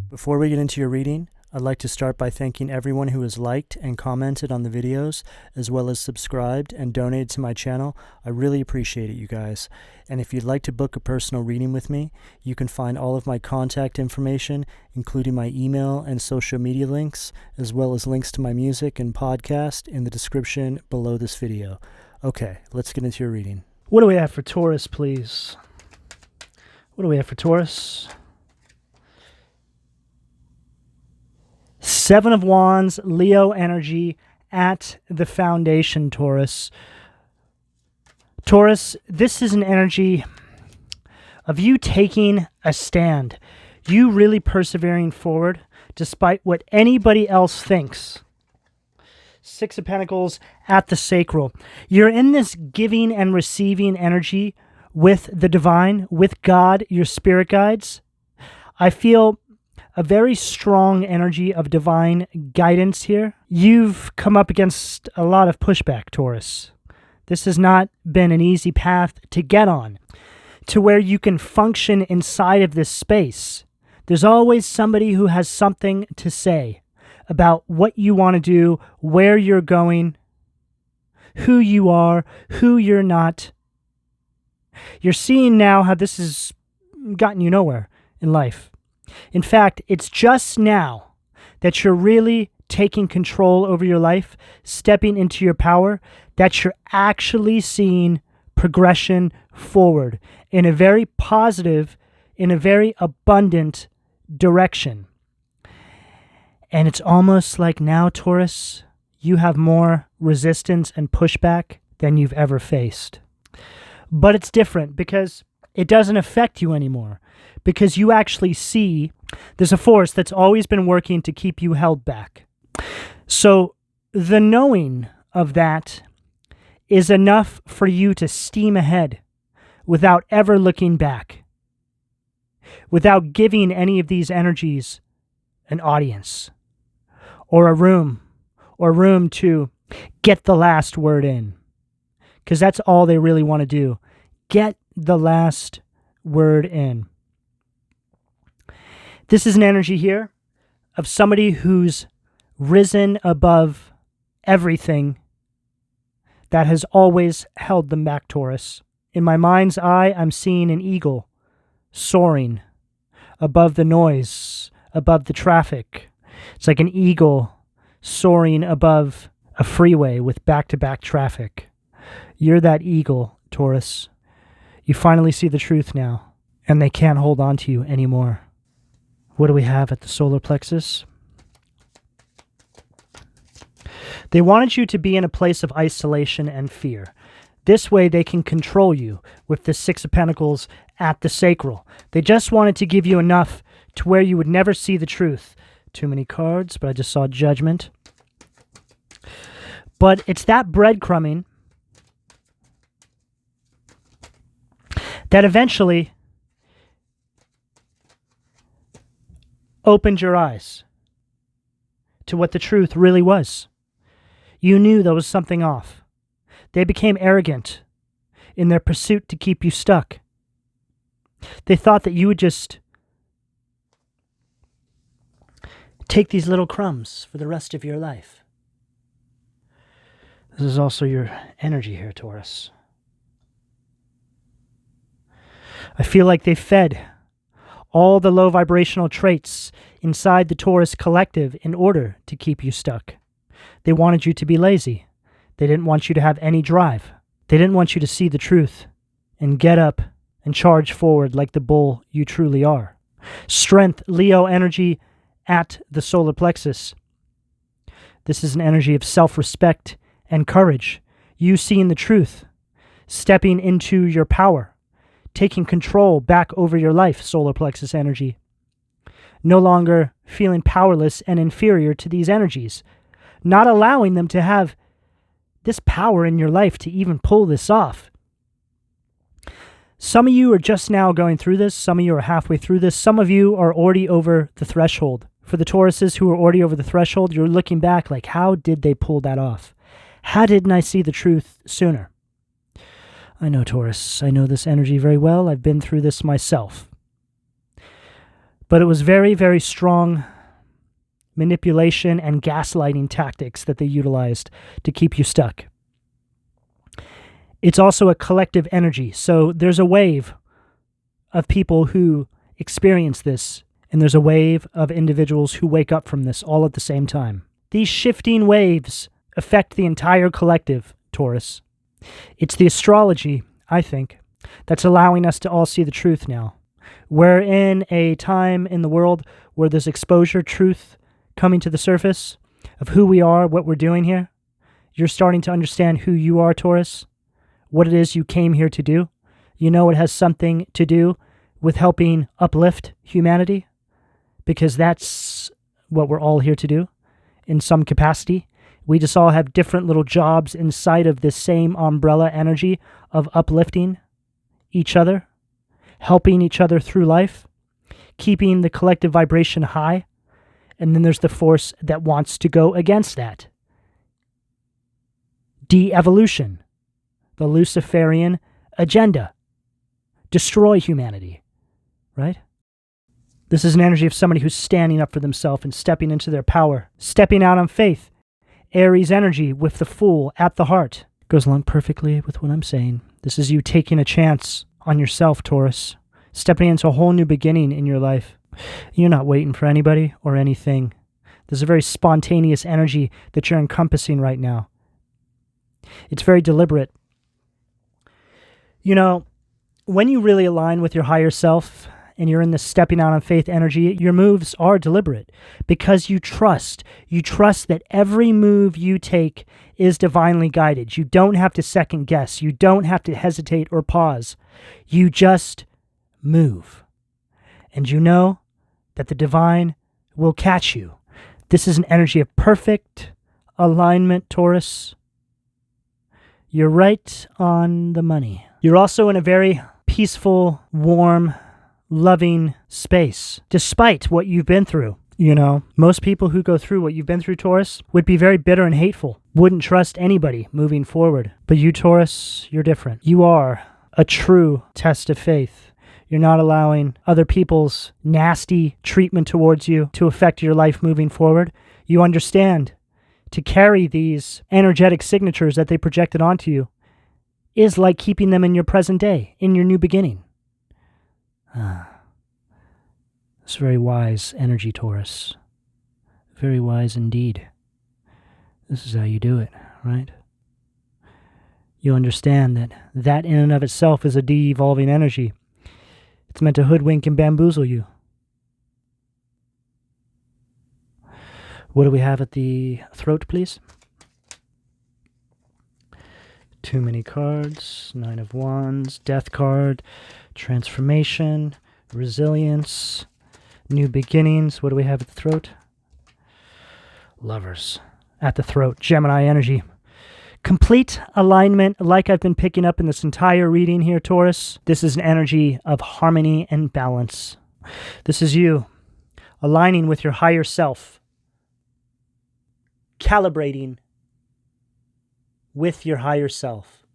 Before we get into your reading, I'd like to start by thanking everyone who has liked and commented on the videos, as well as subscribed and donated to my channel. I really appreciate it, you guys. And if you'd like to book a personal reading with me, you can find all of my contact information, including my email and social media links, as well as links to my music and podcast in the description below this video. Okay, let's get into your reading. What do we have for Taurus, please? What do we have for Taurus? Seven of Wands, Leo energy at the foundation, Taurus. Taurus, this is an energy of you taking a stand. You really persevering forward despite what anybody else thinks. Six of Pentacles at the sacral. You're in this giving and receiving energy with the divine, with God, your spirit guides. I feel a very strong energy of divine guidance here. You've come up against a lot of pushback, Taurus. This has not been an easy path to get on, to where you can function inside of this space. There's always somebody who has something to say about what you want to do, where you're going, who you are, who you're not. You're seeing now how this has gotten you nowhere in life. In fact, it's just now that you're really taking control over your life, stepping into your power, that you're actually seeing progression forward in a very positive, in a very abundant direction. And it's almost like now, Taurus, you have more resistance and pushback than you've ever faced. But it's different because it doesn't affect you anymore, because you actually see there's a force that's always been working to keep you held back. So the knowing of that is enough for you to steam ahead without ever looking back, without giving any of these energies an audience or a room to get the last word in, because that's all they really want to do. Get the last word in. This is an energy here of somebody who's risen above everything that has always held them back, Taurus. In my mind's eye, I'm seeing an eagle soaring above the noise, above the traffic. It's like an eagle soaring above a freeway with back-to-back traffic. You're that eagle, Taurus. You finally see the truth now, and they can't hold on to you anymore. What do we have at the solar plexus? They wanted you to be in a place of isolation and fear. This way they can control you with the Six of Pentacles at the sacral. They just wanted to give you enough to where you would never see the truth. Too many cards, but I just saw Judgment. But it's that breadcrumbing that eventually opened your eyes to what the truth really was. You knew there was something off. They became arrogant in their pursuit to keep you stuck. They thought that you would just take these little crumbs for the rest of your life. This is also your energy here, Taurus. I feel like they fed all the low vibrational traits inside the Taurus collective in order to keep you stuck. They wanted you to be lazy. They didn't want you to have any drive. They didn't want you to see the truth and get up and charge forward like the bull you truly are. Strength, Leo energy at the solar plexus. This is an energy of self-respect and courage. You seeing the truth, stepping into your power, taking control back over your life, solar plexus energy. No longer feeling powerless and inferior to these energies. Not allowing them to have this power in your life to even pull this off. Some of you are just now going through this. Some of you are halfway through this. Some of you are already over the threshold. For the Tauruses who are already over the threshold, you're looking back like, how did they pull that off? How didn't I see the truth sooner? I know, Taurus. I know this energy very well. I've been through this myself. But it was very, very strong manipulation and gaslighting tactics that they utilized to keep you stuck. It's also a collective energy. So there's a wave of people who experience this, and there's a wave of individuals who wake up from this all at the same time. These shifting waves affect the entire collective, Taurus. It's the astrology, I think, that's allowing us to all see the truth now. We're in a time in the world where there's exposure, truth coming to the surface of who we are, what we're doing here. You're starting to understand who you are, Taurus, what it is you came here to do. You know it has something to do with helping uplift humanity, because that's what we're all here to do in some capacity. We just all have different little jobs inside of this same umbrella energy of uplifting each other, helping each other through life, keeping the collective vibration high. And then there's the force that wants to go against that. De-evolution, the Luciferian agenda, destroy humanity, right? This is an energy of somebody who's standing up for themselves and stepping into their power, stepping out on faith. Aries energy with the Fool at the heart. Goes along perfectly with what I'm saying. This is you taking a chance on yourself, Taurus, stepping into a whole new beginning in your life. You're not waiting for anybody or anything. There's a very spontaneous energy that you're encompassing right now. It's very deliberate. You know, when you really align with your higher self and you're in this stepping out on faith energy, your moves are deliberate because you trust. You trust that every move you take is divinely guided. You don't have to second guess. You don't have to hesitate or pause. You just move. And you know that the divine will catch you. This is an energy of perfect alignment, Taurus. You're right on the money. You're also in a very peaceful, warm, loving space, despite what you've been through. You know, most people who go through what you've been through, Taurus, would be very bitter and hateful, wouldn't trust anybody moving forward. But you, Taurus, you're different. You are a true test of faith. You're not allowing other people's nasty treatment towards you to affect your life moving forward. You understand to carry these energetic signatures that they projected onto you is like keeping them in your present day, in your new beginning. It's very wise energy, Taurus. Very wise indeed. This is how you do it, right? You understand that that in and of itself is a de-evolving energy. It's meant to hoodwink and bamboozle you. What do we have at the throat, please? Too many cards. 9 of Wands. Death card. Transformation. Resilience. New beginnings. What do we have at the throat? Lovers. At the throat. Gemini energy. Complete alignment, like I've been picking up in this entire reading here, Taurus. This is an energy of harmony and balance. This is you aligning with your higher self, calibrating with your higher self,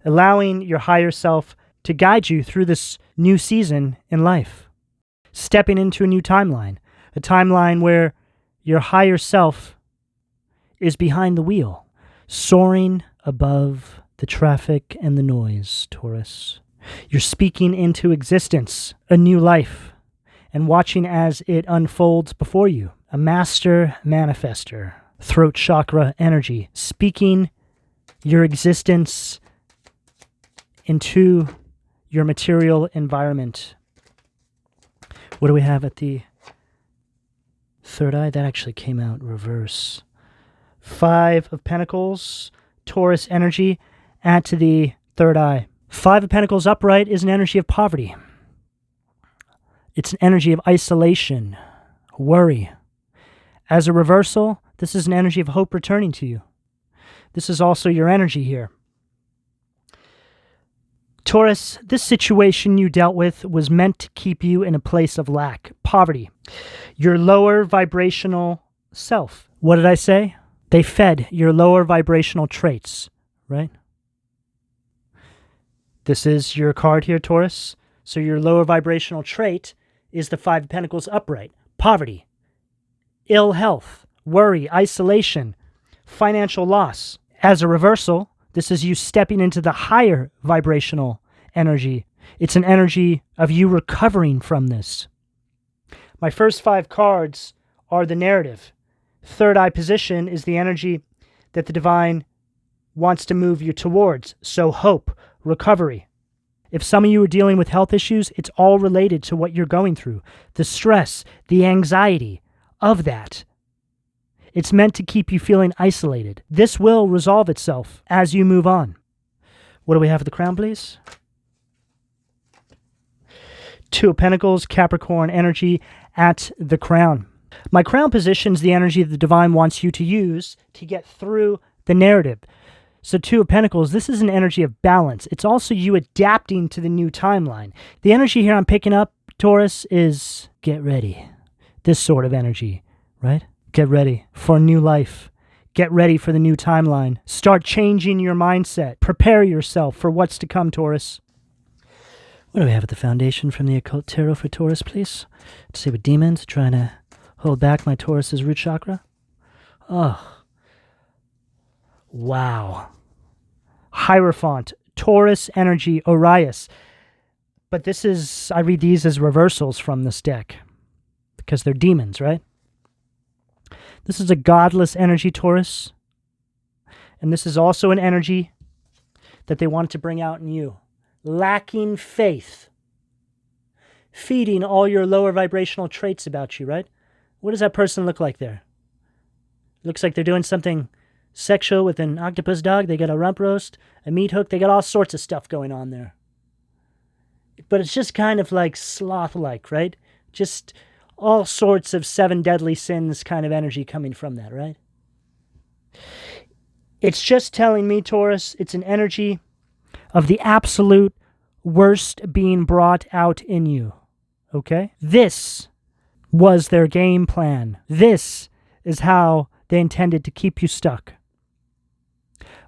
allowing your higher self to guide you through this new season in life, stepping into a new timeline, a timeline where your higher self is behind the wheel, soaring above the traffic and the noise, Taurus. You're speaking into existence, a new life, and watching as it unfolds before you. A master manifester, throat chakra energy, speaking your existence into your material environment. What do we have at the third eye? That actually came out reverse. 5 of Pentacles, Taurus energy, add to the third eye. 5 of Pentacles upright is an energy of poverty. It's an energy of isolation, worry. As a reversal, this is an energy of hope returning to you. This is also your energy here. Taurus, this situation you dealt with was meant to keep you in a place of lack, poverty. Your lower vibrational self. What did I say? They fed your lower vibrational traits, right? This is your card here, Taurus. So your lower vibrational trait is the Five of Pentacles upright. Poverty, ill health, worry, isolation, financial loss. As a reversal, this is you stepping into the higher vibrational energy. It's an energy of you recovering from this. My first 5 cards are the narrative. Third eye position is the energy that the divine wants to move you towards. So hope, recovery. If some of you are dealing with health issues, it's all related to what you're going through. The stress, the anxiety of that. It's meant to keep you feeling isolated. This will resolve itself as you move on. What do we have at the crown, please? 2 of Pentacles, Capricorn energy at the crown. My crown positions the energy that the divine wants you to use to get through the narrative. So 2 of Pentacles, this is an energy of balance. It's also you adapting to the new timeline. The energy here I'm picking up, Taurus, is get ready. This sort of energy, right? Get ready for a new life. Get ready for the new timeline. Start changing your mindset. Prepare yourself for what's to come, Taurus. What do we have at the foundation from the Occult Tarot for Taurus, please? Let's see what demons trying to hold back my Taurus's root chakra. Oh. Wow. Hierophant, Taurus energy, Orias. But this is, I read these as reversals from this deck because they're demons, right? This is a godless energy, Taurus. And this is also an energy that they want to bring out in you. Lacking faith. Feeding all your lower vibrational traits about you, right? What does that person look like there? Looks like they're doing something sexual with an octopus dog. They got a rump roast, a meat hook. They got all sorts of stuff going on there. But it's just kind of like sloth-like, right? Just all sorts of 7 deadly sins kind of energy coming from that, right? It's just telling me, Taurus, it's an energy of the absolute worst being brought out in you, okay? This was their game plan. This is how they intended to keep you stuck.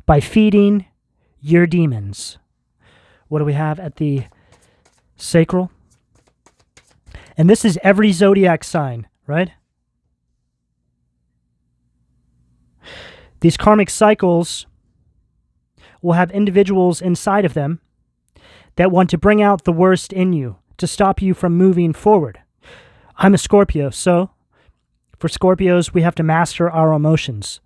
By feeding your demons. What do we have at the sacral? And this is every zodiac sign, right? These karmic cycles will have individuals inside of them that want to bring out the worst in you to stop you from moving forward. I'm a Scorpio, so for Scorpios, we have to master our emotions.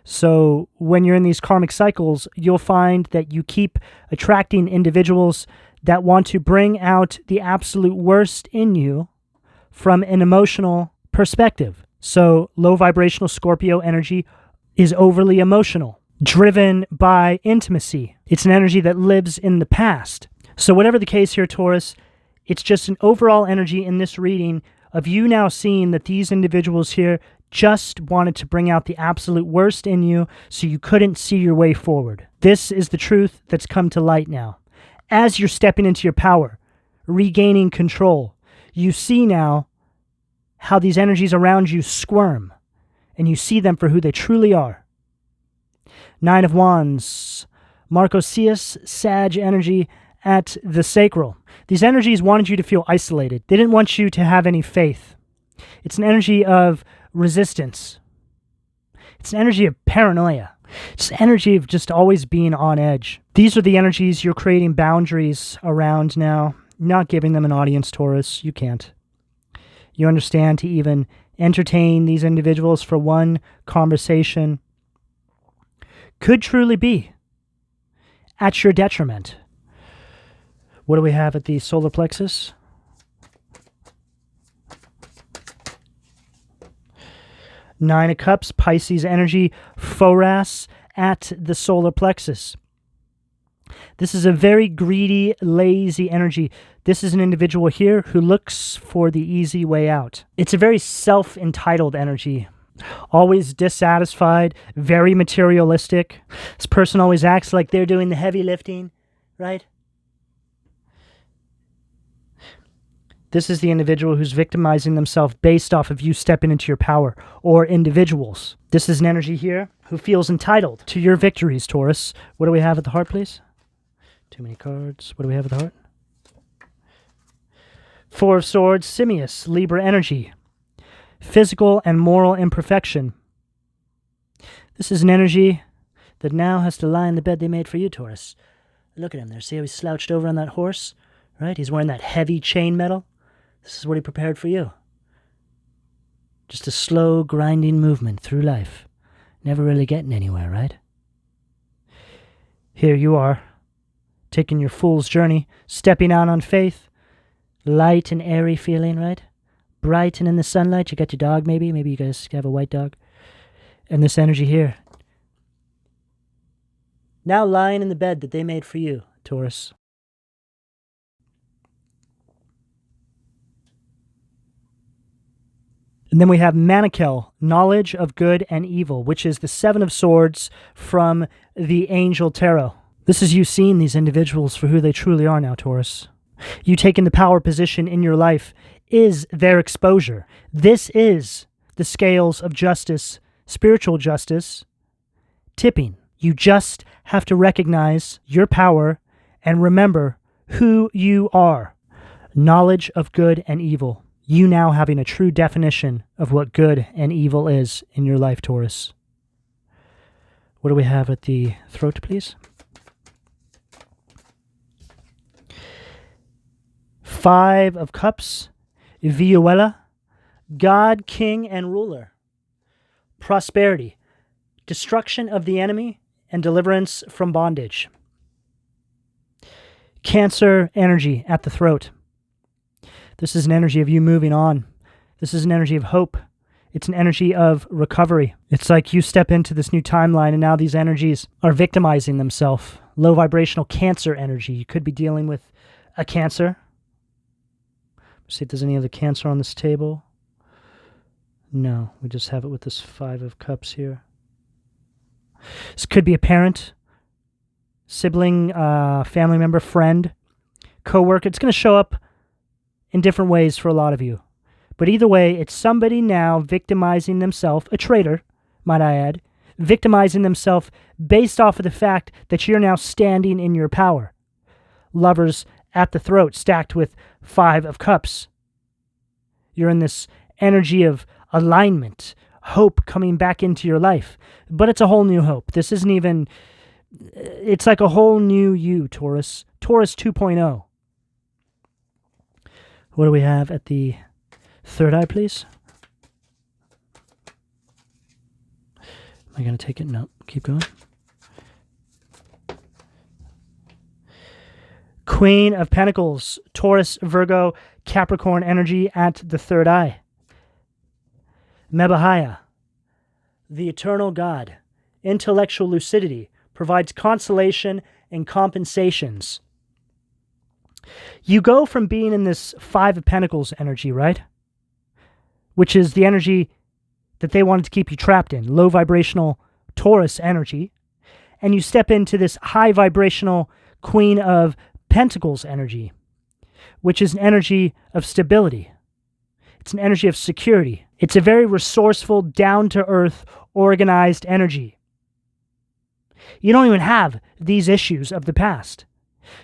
So when you're in these karmic cycles, you'll find that you keep attracting individuals that want to bring out the absolute worst in you from an emotional perspective. So low vibrational Scorpio energy is overly emotional, driven by intimacy. It's an energy that lives in the past. So whatever the case here, Taurus, it's just an overall energy in this reading of you now seeing that these individuals here just wanted to bring out the absolute worst in you so you couldn't see your way forward. This is the truth that's come to light now. As you're stepping into your power, regaining control, you see now how these energies around you squirm, and you see them for who they truly are. 9 of Wands, Marcosius, Sag energy at the sacral. These energies wanted you to feel isolated. They didn't want you to have any faith. It's an energy of resistance. It's an energy of paranoia. It's an energy of just always being on edge. These are the energies you're creating boundaries around now, not giving them an audience, Taurus. You can't. You understand to even entertain these individuals for one conversation could truly be at your detriment. What do we have at the solar plexus? Nine of Cups, Pisces energy, Phoras at the solar plexus. This is a very greedy, lazy energy. This is an individual here who looks for the easy way out. It's a very self-entitled energy. Always dissatisfied, very materialistic. This person always acts like they're doing the heavy lifting, right? This is the individual who's victimizing themselves based off of you stepping into your power, or individuals. This is an energy here who feels entitled to your victories, Taurus. What do we have at the heart, please? Too many cards. What do we have at the heart? Four of Swords, Simius, Libra energy. Physical and moral imperfection. This is an energy that now has to lie in the bed they made for you, Taurus. Look at him there. See how he's slouched over on that horse? Right? He's wearing that heavy chain metal. This is what he prepared for you. Just a slow, grinding movement through life. Never really getting anywhere, right? Here you are, taking your fool's journey, stepping out on faith. Light and airy feeling, right? Bright and in the sunlight. You got your dog, maybe. Maybe you guys have a white dog. And this energy here. Now lying in the bed that they made for you, Taurus. And then we have Manikel, knowledge of good and evil, which is the Seven of Swords from the Angel Tarot. This is you seeing these individuals for who they truly are now, Taurus. You taking the power position in your life is their exposure. This is the scales of justice, spiritual justice, tipping. You just have to recognize your power and remember who you are. Knowledge of good and evil. You now having a true definition of what good and evil is in your life, Taurus. What do we have at the throat, please? Five of Cups, Viuela, God, King, and Ruler. Prosperity, destruction of the enemy, and deliverance from bondage. Cancer energy at the throat. This is an energy of you moving on. This is an energy of hope. It's an energy of recovery. It's like you step into this new timeline and now these energies are victimizing themselves. Low vibrational Cancer energy. You could be dealing with a Cancer. See if there's any other Cancer on this table. No, we just have it with this Five of Cups here. This could be a parent, sibling, family member, friend, co-worker. It's going to show up in different ways for a lot of you. But either way, it's somebody now victimizing themselves, a traitor, might I add, victimizing themselves based off of the fact that you're now standing in your power. Lovers at the throat, stacked with Five of Cups. You're in this energy of alignment, hope coming back into your life. But it's a whole new hope. This isn't even, it's like a whole new you, Taurus. Taurus 2.0. What do we have at the third eye, please? Am I going to take it? No. Keep going. Queen of Pentacles, Taurus, Virgo, Capricorn energy at the third eye. Mebahaya, the eternal God, intellectual lucidity, provides consolation and compensations. You go from being in this Five of Pentacles energy, right? Which is the energy that they wanted to keep you trapped in, low vibrational Taurus energy, and you step into this high vibrational Queen of Pentacles energy, which is an energy of stability. It's an energy of security. It's a very resourceful, down-to-earth, organized energy. You don't even have these issues of the past.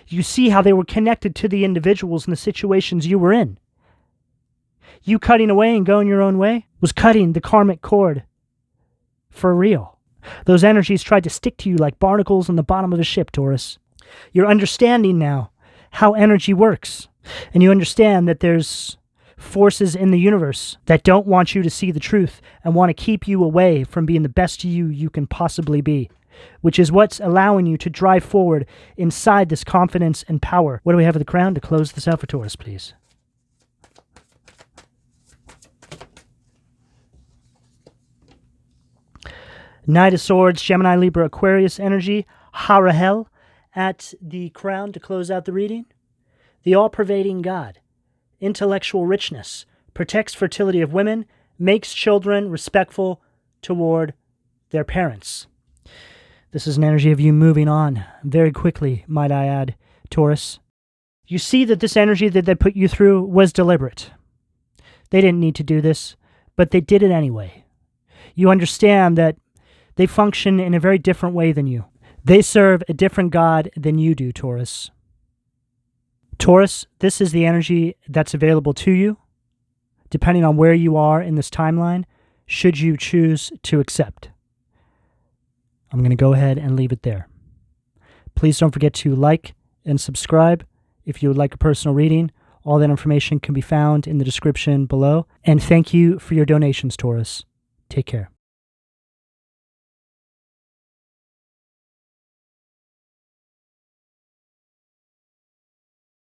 You see how they were connected to the individuals and the situations you were in. You cutting away and going your own way was cutting the karmic cord for real. Those energies tried to stick to you like barnacles on the bottom of a ship, Taurus. You're understanding now how energy works. And you understand that there's forces in the universe that don't want you to see the truth and want to keep you away from being the best you can possibly be, which is what's allowing you to drive forward inside this confidence and power. What do we have at the crown to close this out for Taurus, please? Knight of Swords, Gemini, Libra, Aquarius energy, Harahel at the crown to close out the reading. The all-pervading God, intellectual richness, protects fertility of women, makes children respectful toward their parents. This is an energy of you moving on very quickly, might I add, Taurus. You see that this energy that they put you through was deliberate. They didn't need to do this, but they did it anyway. You understand that they function in a very different way than you. They serve a different God than you do, Taurus. Taurus, this is the energy that's available to you, depending on where you are in this timeline, should you choose to accept. I'm going to go ahead and leave it there. Please don't forget to like and subscribe if you would like a personal reading. All that information can be found in the description below. And thank you for your donations, Taurus. Take care.